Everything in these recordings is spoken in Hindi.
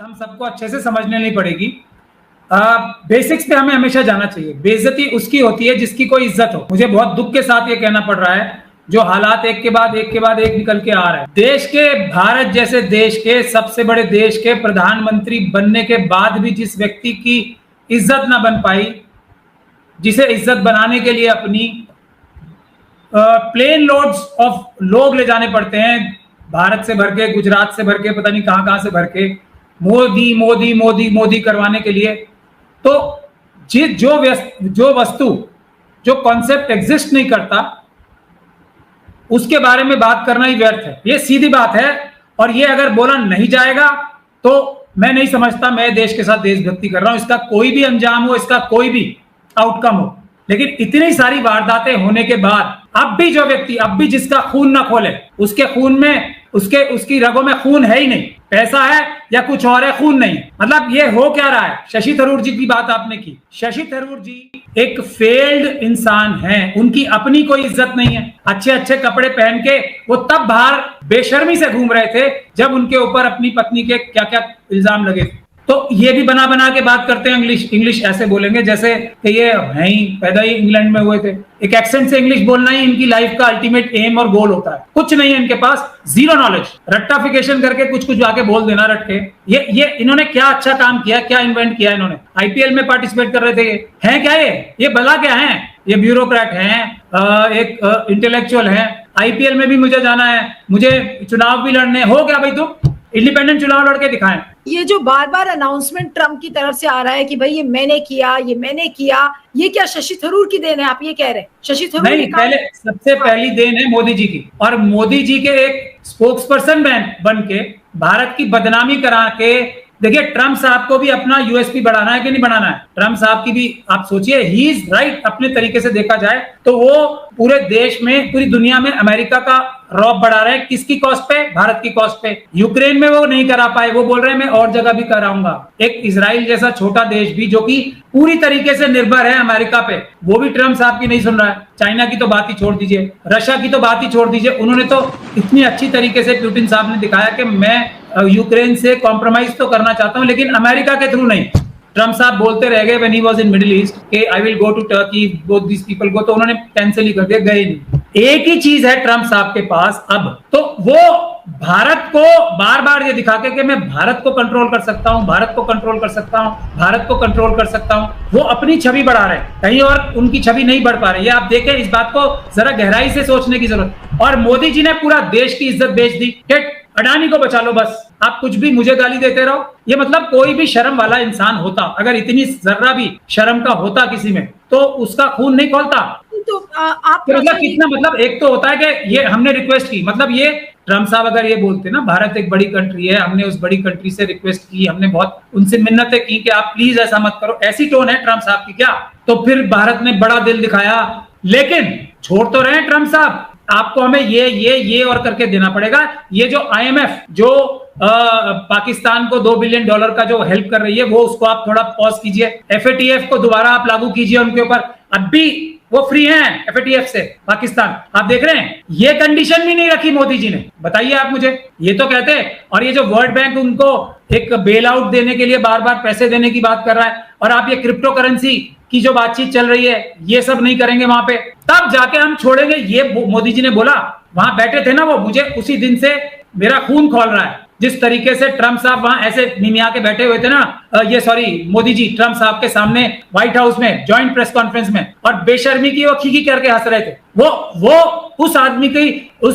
हम सबको अच्छे से समझने नहीं पड़ेगी। बेसिक्स पे हमें हमेशा जाना चाहिए। बेइज्जती उसकी होती है जिसकी कोई इज्जत हो। मुझे बहुत दुख के साथ ये कहना पड़ रहा है, जो हालात एक के बाद एक निकल के आ रहे हैं। देश के, भारत जैसे देश के, सबसे बड़े देश के प्रधानमंत्री बनने के बाद भी जिस व्यक्ति की इज्जत ना बन पाई, जिसे इज्जत बनाने के लिए अपनी प्लेन लोड्स ऑफ लोग ले जाने पड़ते हैं, भारत से भर के, गुजरात से भर के, पता नहीं कहां से भर के, मोदी मोदी मोदी मोदी करवाने के लिए। तो जो वस्तु, जो कॉन्सेप्ट एग्जिस्ट नहीं करता, उसके बारे में बात करना ही व्यर्थ है। ये सीधी बात है। और ये अगर बोला नहीं जाएगा तो मैं नहीं समझता मैं देश के साथ देशभक्ति कर रहा हूं। इसका कोई भी अंजाम हो, इसका कोई भी आउटकम हो, लेकिन इतनी सारी वारदातें होने के बाद अब भी जो व्यक्ति, अब भी जिसका खून ना खोले, उसके खून में, उसकी रगों में खून है ही नहीं, पैसा है या कुछ और है, खून नहीं। मतलब ये हो क्या रहा है? शशि थरूर जी की बात आपने की। शशि थरूर जी एक फेल्ड इंसान हैं, उनकी अपनी कोई इज्जत नहीं है। अच्छे अच्छे कपड़े पहन के वो तब बाहर बेशर्मी से घूम रहे थे जब उनके ऊपर अपनी पत्नी के क्या क्या इल्जाम लगे थे। तो ये भी बना बना के बात करते हैं, इंग्लिश ऐसे बोलेंगे जैसे कि ये है ही, पैदा ही इंग्लैंड में हुए थे। एक एक्सेंट से इंग्लिश बोलना ही इनकी लाइफ का अल्टीमेट एम और गोल होता है। कुछ नहीं है इनके पास, जीरो नॉलेज, रट्टाफिकेशन करके कुछ आके बोल देना रट के। ये इन्होंने क्या अच्छा काम किया, क्या इन्वेंट किया इन्होंने? आईपीएल में पार्टिसिपेट कर रहे थे। ये हैं क्या? ये भला क्या है? ये ब्यूरोक्रेट हैं, एक इंटेलेक्चुअल हैं। आईपीएल में भी मुझे जाना है, मुझे चुनाव भी लड़ने। हो क्या भाई, तुम इंडिपेंडेंट चुनाव लड़के दिखाएं। ये जो बार बार अनाउंसमेंट ट्रम्प की तरफ से आ रहा है कि भाई ये मैंने किया, ये क्या शशि थरूर की देन है? आप ये कह रहे हैं शशि थरूर नहीं, पहले सबसे पहली देन है मोदी जी की। और मोदी जी के एक स्पोक्स पर्सन बन के भारत की बदनामी करा के, देखिए ट्रम्प साहब को भी अपना यूएसपी बढ़ाना है कि नहीं बढ़ाना है? ट्रम्प साहब की भी आप सोचिए, ही इज राइट। अपने तरीके से देखा जाए तो वो पूरे देश में, पूरी दुनिया में अमेरिका का रौब बढ़ा रहे हैं। किसकी कॉस्ट पे? भारत की कॉस्ट पे। यूक्रेन में वो नहीं करा पाए, वो बोल रहे हैं मैं और जगह भी कराऊंगा। एक इजराइल जैसा छोटा देश भी, जो कि पूरी तरीके से निर्भर है अमेरिका पे, वो भी ट्रम्प साहब की नहीं सुन रहा है। चाइना की तो बात ही छोड़ दीजिए, रशिया की तो बात ही छोड़ दीजिए। उन्होंने तो इतनी अच्छी तरीके से पुतिन साहब ने दिखाया कि मैं यूक्रेन से कॉम्प्रोमाइज तो करना चाहता हूं, लेकिन अमेरिका के थ्रू नहीं। ट्रम्प साहब बोलते रह गए when he was in Middle East कि I will go to Turkey, both this people go, तो उन्होंने कैंसिल ही कर दिया, गए नहीं। एक ही चीज है ट्रम्प साहब के पास अब, तो वो भारत को बार बार ये दिखा के कि मैं भारत को कंट्रोल कर सकता हूं, भारत को कंट्रोल कर सकता हूं, भारत को कंट्रोल कर सकता हूं, वो अपनी छवि बढ़ा रहे हैं, कहीं और उनकी छवि नहीं बढ़ पा रही है। आप देखें, इस बात को जरा गहराई से सोचने की जरूरत। और मोदी जी ने पूरा देश की इज्जत बेच दी कि अडानी को बचा लो, बस आप कुछ भी मुझे गाली देते रहो। ये मतलब कोई भी शर्म वाला इंसान होता, अगर इतनी जर्रा भी शर्म का होता किसी में, तो उसका खून नहीं खोलता। तो आप मतलब कितना, मतलब एक तो होता है कि ये हमने रिक्वेस्ट की, मतलब ये ट्रम्प साहब अगर ये बोलते ना भारत एक बड़ी कंट्री है, हमने उस बड़ी कंट्री से रिक्वेस्ट की, हमने बहुत उनसे मिन्नतें की कि आप प्लीज ऐसा मत करो, ऐसी टोन है ट्रम्प साहब की क्या? तो फिर भारत ने बड़ा दिल दिखाया। लेकिन छोड़ तो रहे ट्रम्प साहब, आपको हमें ये और करके देना पड़ेगा। ये जो आईएमएफ जो पाकिस्तान को $2 बिलियन का जो हेल्प कर रही है, वो उसको आप थोड़ा पॉज कीजिए। एफएटीएफ को दोबारा आप लागू कीजिए उनके ऊपर। अब भी वो फ्री हैं एफएटीएफ से पाकिस्तान, आप देख रहे हैं। ये कंडीशन भी नहीं रखी मोदी जी ने, बताइए आप मुझे। ये तो कहते हैं, और ये जो वर्ल्ड बैंक उनको एक बेल आउट देने के लिए बार बार पैसे देने की बात कर रहा है, और आप ये क्रिप्टो करेंसी की जो बातचीत चल रही है, ये सब नहीं करेंगे वहां पे, तब जाके हम छोड़ेंगे। ये मोदी जी ने बोला, वहां बैठे थे ना वो, मुझे उसी दिन से मेरा खून खौल रहा है। जिस तरीके से ट्रम्प साहब वहां ऐसे मिमिया के बैठे हुए थे ना, मोदी जी ट्रम्प साहब के सामने व्हाइट हाउस में जॉइंट प्रेस कॉन्फ्रेंस में, और बेशर्मी की वो खीखी करके हंस रहे थे। वो उस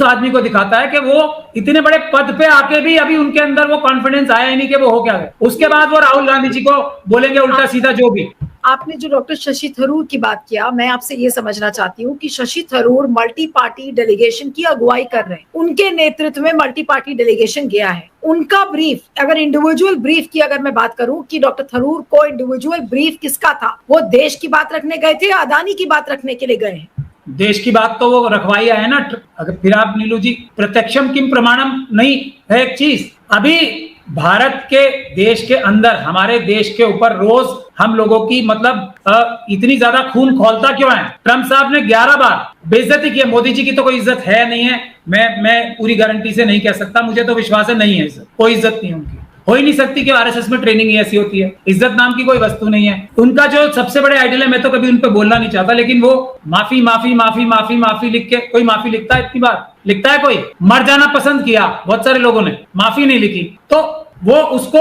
आदमी को दिखाता है कि वो इतने बड़े पद पे आके भी अभी उनके अंदर वो कॉन्फिडेंस आया ही नहीं कि वो हो क्या गए। उसके बाद वो राहुल गांधी जी को बोलेंगे उल्टा सीधा जो भी। आपने जो डॉक्टर शशि थरूर की बात किया, मैं आपसे ये समझना चाहती हूँ कि Shashi Tharoor multi party delegation की अगुवाई कर रहे हैं, उनके नेतृत्व में मल्टी पार्टी डेलीगेशन गया है। उनका ब्रीफ, अगर इंडिविजुअल ब्रीफ की अगर मैं बात करूं कि डॉक्टर थरूर को इंडिविजुअल ब्रीफ किसका था, वो देश की बात रखने गए थे या अदानी की बात रखने के लिए गए हैं? देश की बात तो वो रखवाई है ना। अगर फिर आप नीलू जी, प्रत्यक्षम किम प्रमाणम नहीं है एक चीज। अभी भारत के देश के अंदर, हमारे देश के ऊपर रोज हम लोगों की मतलब इतनी ज्यादा खून खौलता क्यों है? ट्रम्प साहब ने 11 बार बेइज्जती की है। मोदी जी की तो कोई इज्जत है नहीं है, मैं पूरी गारंटी से नहीं कह सकता, मुझे तो विश्वास है नहीं है, इज्जत कोई इज्जत नहीं है उनकी। हो ही नहीं सकती कि आरएसएस में ट्रेनिंग ही ऐसी होती है। इज्जत नाम की कोई वस्तु नहीं है। उनका जो सबसे बड़े आइडियल है, मैं तो कभी उन पे बोलना नहीं चाहता, लेकिन वो माफी माफी माफी माफी माफी लिख के, कोई माफी लिखता है? इतनी बार लिखता है कोई? मर जाना पसंद किया बहुत सारे लोगों ने, माफी नहीं लिखी। तो वो उसको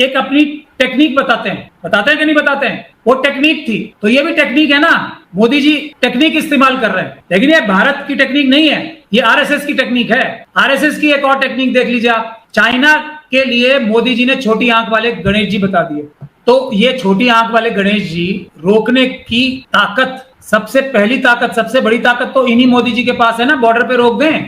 एक अपनी टेक्निक बताते हैं कि नहीं बताते हैं? वो टेक्निक थी, तो ये भी टेक्निक है ना। मोदी जी टेक्निक इस्तेमाल कर रहे हैं, लेकिन ये भारत की टेक्निक नहीं है, ये आरएसएस की टेक्निक है। आरएसएस की एक और टेक्निक देख लीजिए आप। चाइना के लिए मोदी जी ने छोटी आंख वाले गणेश जी बता दिए। तो ये छोटी आंख वाले गणेश जी रोकने की ताकत, सबसे पहली ताकत, सबसे बड़ी ताकत तो इन्हीं मोदी जी के पास है ना। बॉर्डर पे रोक दें,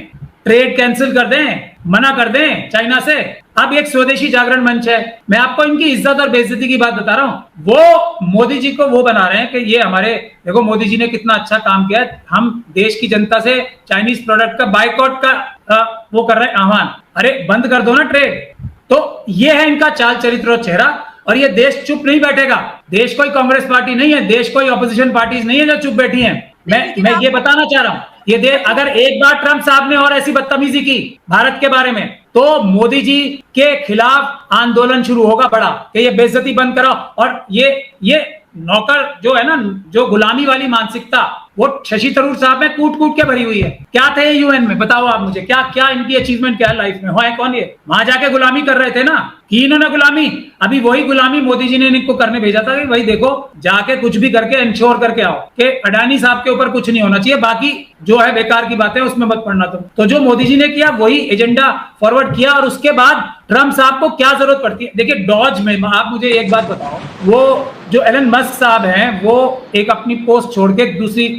ट्रेड कैंसिल कर दें, मना कर दें चाइना से। अब एक स्वदेशी जागरण मंच है, मैं आपको इनकी इज्जत और बेइज्जती की बात बता रहा हूं। वो मोदी जी को वो बना रहे हैं कि ये हमारे, देखो मोदी जी ने कितना अच्छा काम किया है, हम देश की जनता से चाइनीज प्रोडक्ट का बाइकआउट का वो कर रहे हैं आह्वान। अरे बंद कर दो ना ट्रेड। तो ये है इनका चाल चरित्र और चेहरा, और ये देश चुप नहीं बैठेगा। देश कोई कांग्रेस पार्टी नहीं है, देश कोई ऑपोजिशन पार्टीज नहीं है जो चुप बैठी हैं। मैं ये बताना चाह रहा हूं, ये देश, अगर एक बार ट्रंप साहब ने और ऐसी बदतमीजी की भारत के बारे में, तो मोदी जी के खिलाफ आंदोलन शुरू होगा बड़ा कि ये बेइज्जती बंद कराओ। और ये नौकर जो है ना, जो गुलामी वाली मानसिकता, वो शशि थरूर साहब में कूट कूट के भरी हुई है। क्या थे यूएन में? बताओ आप मुझे, क्या क्या इनकी अचीवमेंट क्या है लाइफ में? है कौन ये? वहां जाके गुलामी कर रहे थे ना, कि इन्होंने गुलामी, अभी वही गुलामी मोदी जी ने इनको करने भेजा था कि भाई देखो जाके कुछ भी करके इंश्योर करके आओ कि अडानी साहब के ऊपर कुछ नहीं होना चाहिए, बाकी जो है बेकार की बातें उसमें मत पड़ना तुम। तो जो मोदी जी ने किया वही एजेंडा फॉरवर्ड किया, और उसके बाद ट्रंप साहब को क्या जरूरत पड़ती है? देखिए डॉज में, आप मुझे एक बात बताओ, वो जो एलन मस्क साहब हैं, वो एक अपनी पोस्ट छोड़ के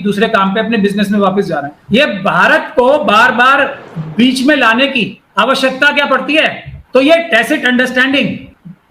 दूसरे काम पे अपने बिजनेस में वापस जा रहे हैं। ये भारत को बार बार बीच में लाने की आवश्यकता क्या पड़ती है? तो ये टैसिट अंडरस्टैंडिंग,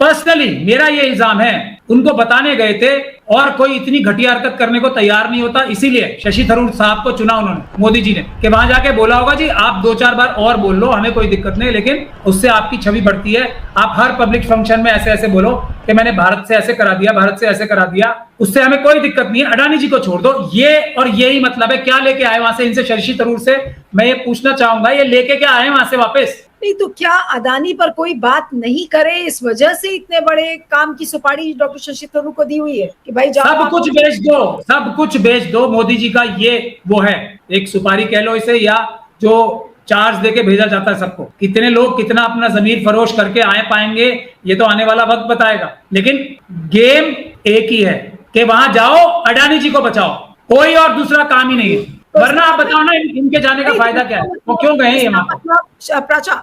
पर्सनली मेरा ये इल्जाम है, उनको बताने गए थे और कोई इतनी घटिया हरकत करने को तैयार नहीं होता। इसीलिए शशि थरूर साहब को चुना उन्होंने, मोदी जी ने, कि वहां जाके बोला होगा जी आप 2-4 बार और बोल लो, हमें कोई दिक्कत नहीं, लेकिन उससे आपकी छवि बढ़ती है। आप हर पब्लिक फंक्शन में ऐसे ऐसे बोलो कि मैंने भारत से ऐसे करा दिया, भारत से ऐसे करा दिया, उससे हमें कोई दिक्कत नहीं है, अडानी जी को छोड़ दो। ये और यही मतलब है। क्या लेके आए वहां से? इनसे, शशि थरूर से मैं ये पूछना चाहूंगा, ये लेके क्या आए वहां से वापस? नहीं तो क्या अदानी पर कोई बात नहीं करे, इस वजह से इतने बड़े काम की सुपारी डॉक्टर शशि थरूर को दी हुई है कि भाई सब कुछ बेच दो, सब कुछ बेच दो। मोदी जी का ये वो है, एक सुपारी कह लो इसे, या जो चार्ज देके भेजा जाता है सबको। कितने लोग कितना अपना जमीर फरोश करके आए पाएंगे, ये तो आने वाला वक्त बताएगा। लेकिन गेम एक ही है कि वहां जाओ, अडानी जी को बचाओ, कोई और दूसरा काम ही नहीं है। वरना आप बताओ ना, इनके जाने का फायदा क्या है? वो क्यों गए ये? प्राचा,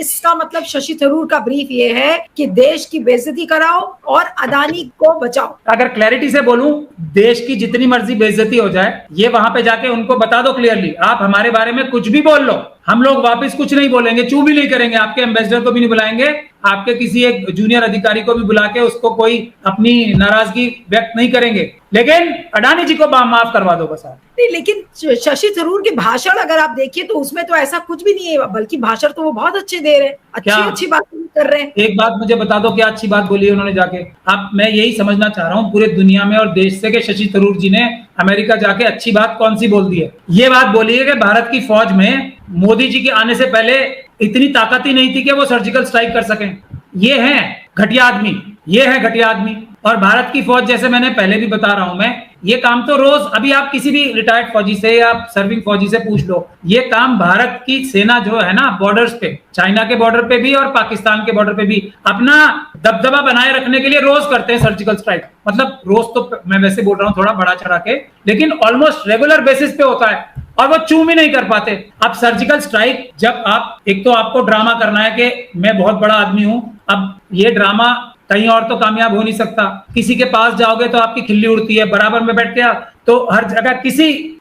इसका मतलब शशि थरूर का ब्रीफ ये है कि देश की बेइज्जती कराओ और अदानी को बचाओ। अगर क्लैरिटी से बोलूं, देश की जितनी मर्जी बेइज्जती हो जाए, ये वहां पे जाके उनको बता दो क्लियरली, आप हमारे बारे में कुछ भी बोल लो, हम लोग वापस कुछ नहीं बोलेंगे, चू भी नहीं करेंगे, आपके एम्बेसडर को भी नहीं बुलाएंगे, आपके किसी एक जूनियर अधिकारी को भी बुला के उसको कोई अपनी नाराजगी व्यक्त नहीं करेंगे, लेकिन अडानी जी को माफ करवा दो बस आप। नहीं, लेकिन शशि थरूर के भाषण अगर आप देखिए तो उसमें तो ऐसा कुछ भी नहीं है, बल्कि भाषण तो वो बहुत अच्छे दे रहे हैं, अच्छी बात कर रहे हैं। एक बात मुझे बता दो, क्या अच्छी बात बोली है उन्होंने जाके? अब मैं यही समझना चाह रहा हूँ पूरे दुनिया में और देश से, कि शशि थरूर जी ने अमेरिका जाके अच्छी बात कौन सी बोल दी है? ये बात बोली है कि भारत की फौज में मोदी जी के आने से पहले इतनी ताकत ही नहीं थी कि वो सर्जिकल स्ट्राइक कर सकें। ये है घटिया आदमी, ये है घटिया आदमी। और भारत की फौज, जैसे मैंने पहले भी बता रहा हूं मैं, ये काम तो रोज, अभी आप किसी भी रिटायर्ड फौजी से या सर्विंग फौजी से पूछ लो, ये काम भारत की सेना जो है ना, बॉर्डर्स पे, चाइना के बॉर्डर पे भी और पाकिस्तान के बॉर्डर पे भी, अपना दबदबा बनाए रखने के लिए रोज करते हैं सर्जिकल स्ट्राइक। मतलब रोज तो मैं वैसे बोल रहा हूँ थोड़ा बढ़ा चढ़ा के, लेकिन ऑलमोस्ट रेगुलर बेसिस पे होता है, और वो चूम ही नहीं कर पाते। अब सर्जिकल स्ट्राइक, जब आप, एक तो आपको ड्रामा करना है कि मैं बहुत बड़ा आदमी हूं, अब ये ड्रामा कहीं और तो कामयाब हो नहीं सकता। किसी के पास जाओगे तो आपकी खिल्ली उड़ती है, बराबर में बैठ गया तो हर जगह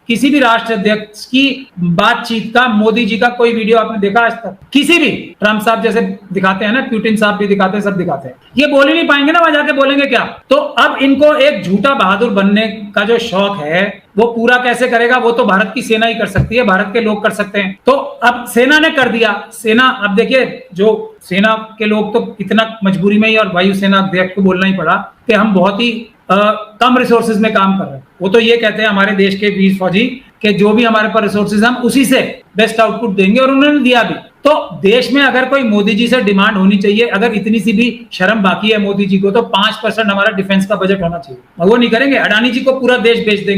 किसी भी राष्ट्र अध्यक्ष की बातचीत का, मोदी जी का कोई वीडियो आपने देखा आज तक? किसी भी, ट्रंप साहब जैसे दिखाते हैं ना, पुतिन साहब भी दिखाते हैं, सब दिखाते हैं, ये बोल ही नहीं पाएंगे ना, वहां जाके बोलेंगे क्या? तो अब इनको एक झूठा बहादुर बनने का जो शौक है, वो पूरा कैसे करेगा? वो तो भारत की सेना ही कर सकती है, भारत के लोग कर सकते हैं। तो अब सेना ने कर दिया। सेना, अब देखिए, जो सेना के लोग तो इतना मजबूरी में ही, और वायुसेना अध्यक्ष को बोलना ही पड़ा कि हम बहुत ही कम रिसोर्सेज में काम कर रहे हैं। वो तो ये कहते हैं हमारे देश के वीर फौजी कि जो भी हमारे पास रिसोर्सेज हम उसी से बेस्ट आउटपुट देंगे, और उन्होंने दिया भी। तो देश में अगर कोई मोदी जी से डिमांड होनी चाहिए, अगर इतनी सी भी शर्म बाकी है मोदी जी को, तो 5% हमारा डिफेंस का बजट होना चाहिए। और वो नहीं करेंगे, अडानी जी को पूरा देश बेच देंगे।